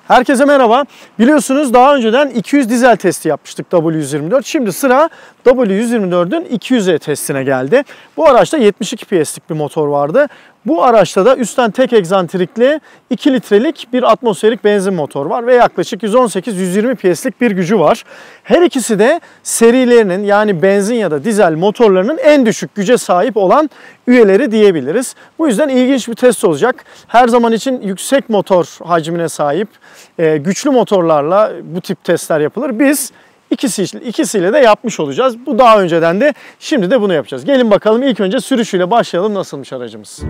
Herkese merhaba. Biliyorsunuz daha önceden 200 dizel testi yapmıştık W124. Şimdi sıra W124'ün 200E testine geldi. Bu araçta 72 PS'lik bir motor vardı. Bu araçta da üstten tek egzantrikli 2 litrelik bir atmosferik benzin motor var ve yaklaşık 118-120 PS'lik bir gücü var. Her ikisi de serilerinin yani benzin ya da dizel motorlarının en düşük güce sahip olan üyeleri diyebiliriz. Bu yüzden ilginç bir test olacak. Her zaman için yüksek motor hacmine sahip güçlü motorlarla bu tip testler yapılır. Biz ikisiyle de yapmış olacağız. Bu daha önceden de, şimdi de bunu yapacağız. Gelin bakalım, ilk önce sürüşüyle başlayalım. Nasılmış aracımız?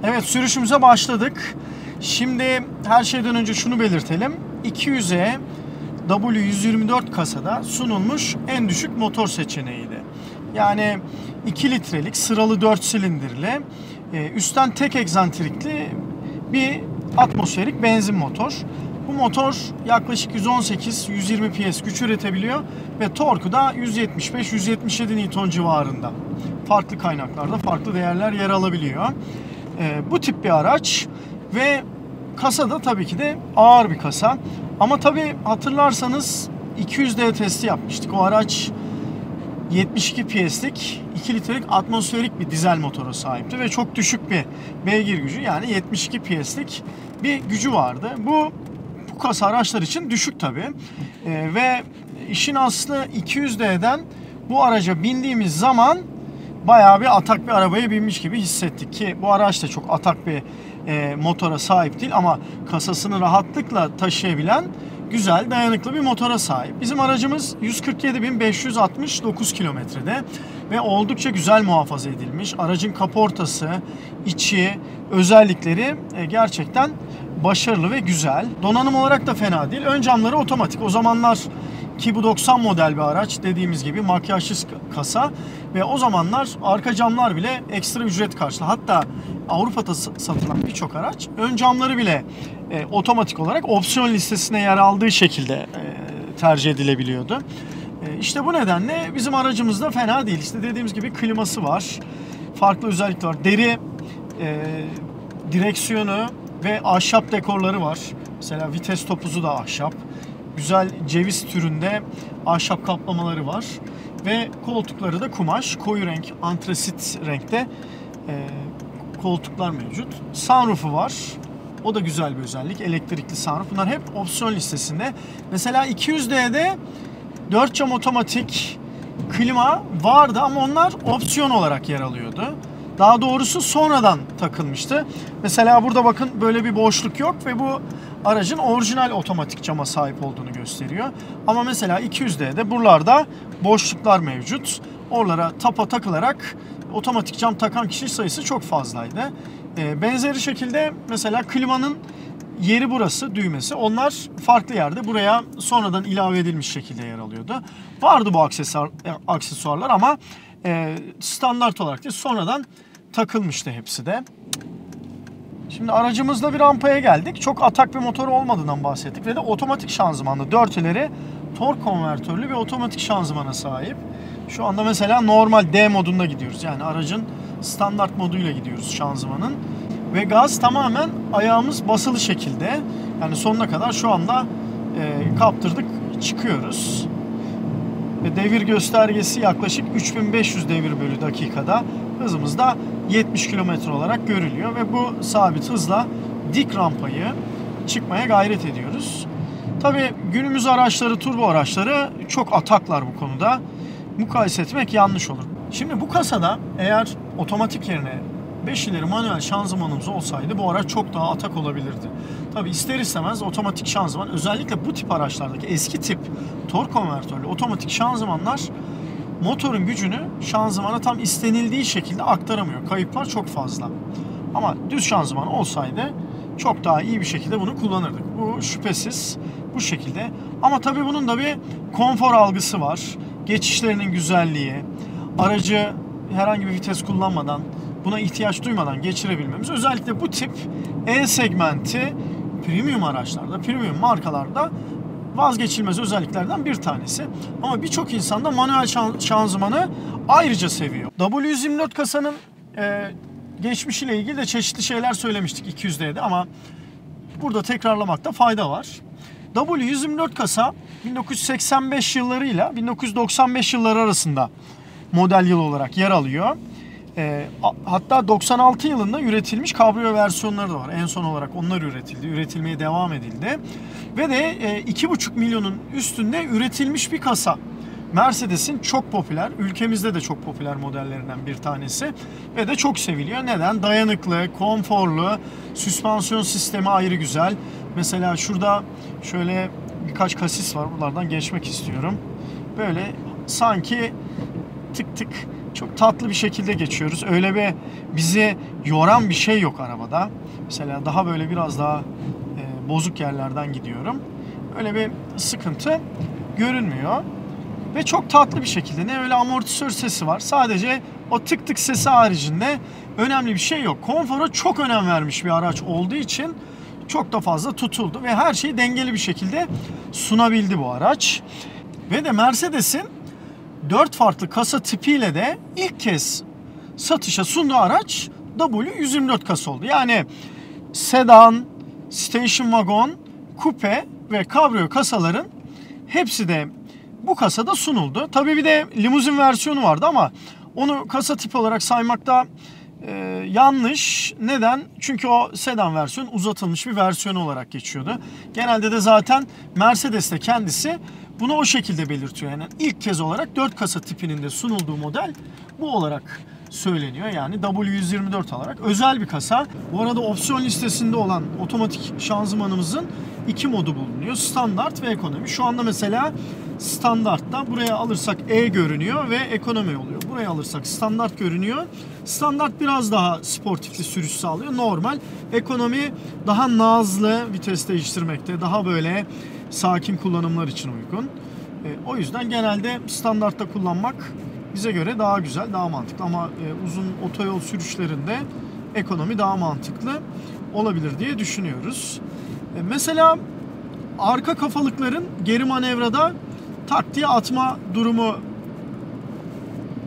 Evet, sürüşümüze başladık. Şimdi her şeyden önce şunu belirtelim. 200'e W124 kasada sunulmuş en düşük motor seçeneğiydi. Yani 2 litrelik sıralı 4 silindirli, üstten tek egzantrikli bir atmosferik benzin motor. Bu motor yaklaşık 118-120 PS güç üretebiliyor ve torku da 175-177 Nm civarında. Farklı kaynaklarda farklı değerler yer alabiliyor. Bu tip bir araç ve kasa da tabii ki de ağır bir kasa. Ama tabii hatırlarsanız 200D testi yapmıştık. O araç 72 PS'lik 2 litrelik atmosferik bir dizel motora sahipti ve çok düşük bir beygir gücü, yani 72 PS'lik bir gücü vardı. Bu kasa araçlar için düşük tabii. Ve işin aslı 200D'den bu araca bindiğimiz zaman bayağı bir atak bir arabaya binmiş gibi hissettik ki bu araç da çok atak bir motora sahip değil ama kasasını rahatlıkla taşıyabilen güzel, dayanıklı bir motora sahip. Bizim aracımız 147.569 kilometrede ve oldukça güzel muhafaza edilmiş. Aracın kaportası, içi, özellikleri gerçekten başarılı ve güzel. Donanım olarak da fena değil. Ön camları otomatik. O zamanlar ki bu 90 model bir araç, dediğimiz gibi makyajsız kasa ve o zamanlar arka camlar bile ekstra ücret karşıladı. Hatta Avrupa'da satılan birçok araç ön camları bile otomatik olarak opsiyon listesine yer aldığı şekilde tercih edilebiliyordu. İşte bu nedenle bizim aracımız da fena değil. İşte dediğimiz gibi kliması var. Farklı özellikler var. Deri direksiyonu ve ahşap dekorları var. Mesela vites topuzu da ahşap. Güzel ceviz türünde ahşap kaplamaları var. Ve koltukları da kumaş, koyu renk, antrasit renkte koltuklar mevcut. Sunroof'u var. O da güzel bir özellik. Elektrikli sunroof. Bunlar hep opsiyon listesinde. Mesela 200D'de 4 cam otomatik klima vardı ama onlar opsiyon olarak yer alıyordu. Daha doğrusu sonradan takılmıştı. Mesela burada bakın, böyle bir boşluk yok ve bu aracın orijinal otomatik cama sahip olduğunu gösteriyor. Ama mesela 200D'de buralarda boşluklar mevcut. Oralara tapa takılarak otomatik cam takan kişi sayısı çok fazlaydı. Benzeri şekilde mesela klimanın yeri burası, düğmesi. Onlar farklı yerde. Buraya sonradan ilave edilmiş şekilde yer alıyordu. Vardı bu aksesuarlar ama standart olarak değil, sonradan takılmıştı hepsi de. Şimdi aracımızla bir rampaya geldik. Çok atak bir motor olmadığından bahsettik ve de otomatik şanzımanlı, 4 ileri tork konvertörlü bir otomatik şanzımana sahip. Şu anda mesela normal D modunda gidiyoruz. Yani aracın standart moduyla gidiyoruz şanzımanın. Ve gaz tamamen ayağımız basılı şekilde. Yani sonuna kadar şu anda kaptırdık, çıkıyoruz. Ve devir göstergesi yaklaşık 3500 devir bölü dakikada. Hızımız da 70 km olarak görülüyor ve bu sabit hızla dik rampayı çıkmaya gayret ediyoruz. Tabii günümüz araçları, turbo araçları çok ataklar bu konuda. Mukayese etmek yanlış olur. Şimdi bu kasada eğer otomatik yerine 5 ileri manuel şanzımanımız olsaydı bu araç çok daha atak olabilirdi. Tabi ister istemez otomatik şanzıman, özellikle bu tip araçlardaki eski tip tork konvertörlü otomatik şanzımanlar motorun gücünü şanzımana tam istenildiği şekilde aktaramıyor. Kayıplar çok fazla. Ama düz şanzıman olsaydı çok daha iyi bir şekilde bunu kullanırdık. Bu şüphesiz bu şekilde. Ama tabii bunun da bir konfor algısı var. Geçişlerinin güzelliği, aracı herhangi bir vites kullanmadan, buna ihtiyaç duymadan geçirebilmemiz. Özellikle bu tip E segmenti premium araçlarda, premium markalarda vazgeçilmez özelliklerden bir tanesi. Ama birçok insan da manuel şanzımanı ayrıca seviyor. W124 kasanın geçmişiyle ilgili de çeşitli şeyler söylemiştik 200D'de ama burada tekrarlamakta fayda var. W124 kasa 1985 yıllarıyla 1995 yılları arasında model yıl olarak yer alıyor. Hatta 96 yılında üretilmiş kabrio versiyonları da var. En son olarak onlar üretildi. Üretilmeye devam edildi. Ve de 2,5 milyonun üstünde üretilmiş bir kasa. Mercedes'in çok popüler, ülkemizde de çok popüler modellerinden bir tanesi. Ve de çok seviliyor. Neden? Dayanıklı, konforlu, süspansiyon sistemi ayrı güzel. Mesela şurada şöyle birkaç kasis var. Buralardan geçmek istiyorum. Böyle sanki tık tık çok tatlı bir şekilde geçiyoruz. Öyle bir bizi yoran bir şey yok arabada. Mesela daha böyle biraz daha bozuk yerlerden gidiyorum. Öyle bir sıkıntı görünmüyor. Ve çok tatlı bir şekilde, ne öyle amortisör sesi var. Sadece o tık tık sesi haricinde önemli bir şey yok. Konfora çok önem vermiş bir araç olduğu için çok da fazla tutuldu. Ve her şeyi dengeli bir şekilde sunabildi bu araç. Ve de Mercedes'in 4 farklı kasa tipiyle de ilk kez satışa sunduğu araç W124 kasa oldu. Yani sedan, station wagon, kupe ve kabrio kasaların hepsi de bu kasada sunuldu. Tabii bir de limuzin versiyonu vardı ama onu kasa tipi olarak saymakta yanlış. Neden? Çünkü o sedan versiyon uzatılmış bir versiyon olarak geçiyordu. Genelde de zaten Mercedes de kendisi bunu o şekilde belirtiyor. Yani ilk kez olarak 4 kasa tipinin de sunulduğu model bu olarak söyleniyor. Yani W124 olarak özel bir kasa. Bu arada opsiyon listesinde olan otomatik şanzımanımızın 2 modu bulunuyor. Standart ve ekonomi. Şu anda mesela standartta buraya alırsak E görünüyor ve ekonomi oluyor. Buraya alırsak standart görünüyor. Standart biraz daha sportifli sürüş sağlıyor. Normal. Ekonomi daha nazlı vites değiştirmekte. Daha böyle sakin kullanımlar için uygun. O yüzden genelde standartta kullanmak bize göre daha güzel, daha mantıklı. Ama uzun otoyol sürüşlerinde ekonomi daha mantıklı olabilir diye düşünüyoruz. Mesela arka kafalıkların geri manevrada tak diye atma durumu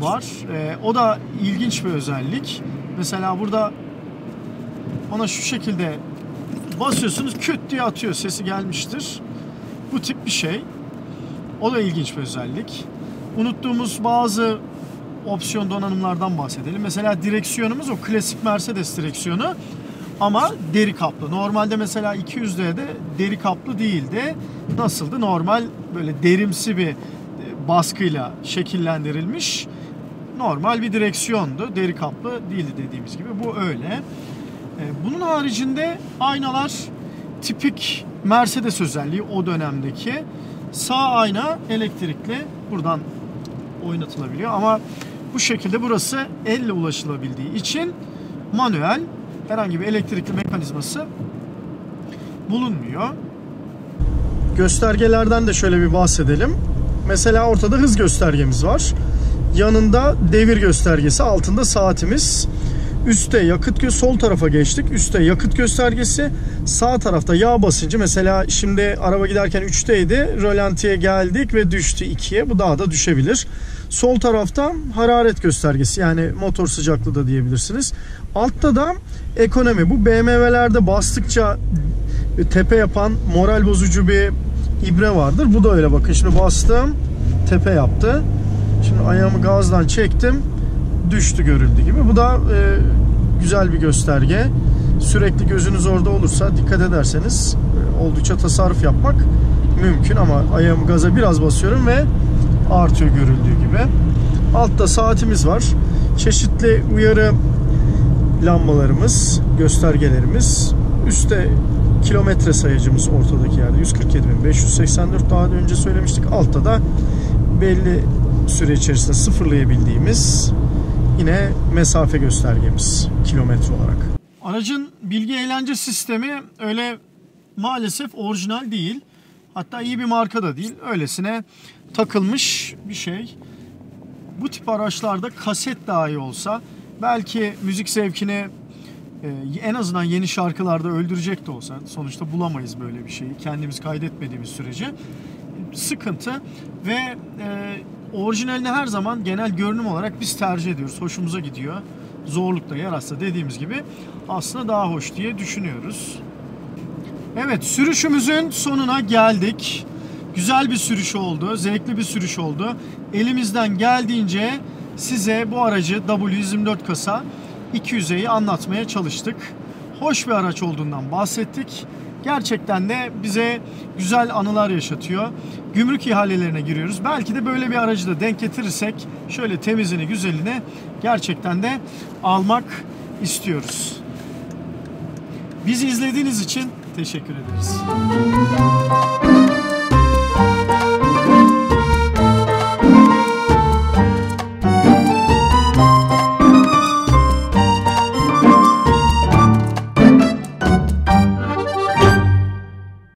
var. O da ilginç bir özellik. Mesela burada ona şu şekilde basıyorsunuz, küt diye atıyor, sesi gelmiştir. Bu tip bir şey. O da ilginç bir özellik. Unuttuğumuz bazı opsiyon donanımlardan bahsedelim. Mesela direksiyonumuz o klasik Mercedes direksiyonu ama deri kaplı. Normalde mesela 200D'de deri kaplı değildi. Nasıldı? Normal böyle derimsi bir baskıyla şekillendirilmiş normal bir direksiyondu. Deri kaplı değildi dediğimiz gibi. Bu öyle. Bunun haricinde aynalar tipik Mercedes özelliği o dönemdeki. Sağ ayna elektrikli. Buradan oynatılabiliyor ama bu şekilde burası elle ulaşılabildiği için manuel, herhangi bir elektrikli mekanizması bulunmuyor. Göstergelerden de şöyle bir bahsedelim. Mesela ortada hız göstergemiz var. Yanında devir göstergesi, altında saatimiz. Üstte yakıt, sol tarafa geçtik. Üstte yakıt göstergesi. Sağ tarafta yağ basıncı. Mesela şimdi araba giderken 3'teydi. Rölantiye geldik ve düştü 2'ye. Bu daha da düşebilir. Sol tarafta hararet göstergesi. Yani motor sıcaklığı da diyebilirsiniz. Altta da ekonomi. Bu BMW'lerde bastıkça tepe yapan moral bozucu bir ibre vardır. Bu da öyle, bakın şimdi bastım. Tepe yaptı. Şimdi ayağımı gazdan çektim. Düştü görüldüğü gibi. Bu da güzel bir gösterge. Sürekli gözünüz orada olursa, dikkat ederseniz oldukça tasarruf yapmak mümkün ama ayağımı gaza biraz basıyorum ve artıyor görüldüğü gibi. Altta saatimiz var. Çeşitli uyarı lambalarımız, göstergelerimiz. Üstte kilometre sayacımız ortadaki yerde 147.584, daha önce söylemiştik. Altta da belli süre içerisinde sıfırlayabildiğimiz yine mesafe göstergemiz kilometre olarak. Aracın bilgi eğlence sistemi öyle maalesef orijinal değil. Hatta iyi bir marka da değil. Öylesine takılmış bir şey. Bu tip araçlarda kaset dahi olsa belki müzik zevkini en azından yeni şarkılarda öldürecek de olsa, sonuçta bulamayız böyle bir şeyi kendimiz kaydetmediğimiz sürece, sıkıntı. Ve orijinalini her zaman genel görünüm olarak biz tercih ediyoruz. Hoşumuza gidiyor. Zorlukta yaratsa dediğimiz gibi aslında daha hoş diye düşünüyoruz. Evet, sürüşümüzün sonuna geldik. Güzel bir sürüş oldu, zevkli bir sürüş oldu. Elimizden geldiğince size bu aracı W124 kasa 200'eyi anlatmaya çalıştık. Hoş bir araç olduğundan bahsettik. Gerçekten de bize güzel anılar yaşatıyor. Gümrük ihalelerine giriyoruz. Belki de böyle bir aracı da denk getirirsek şöyle temizini, güzelini gerçekten de almak istiyoruz. Bizi izlediğiniz için teşekkür ederiz.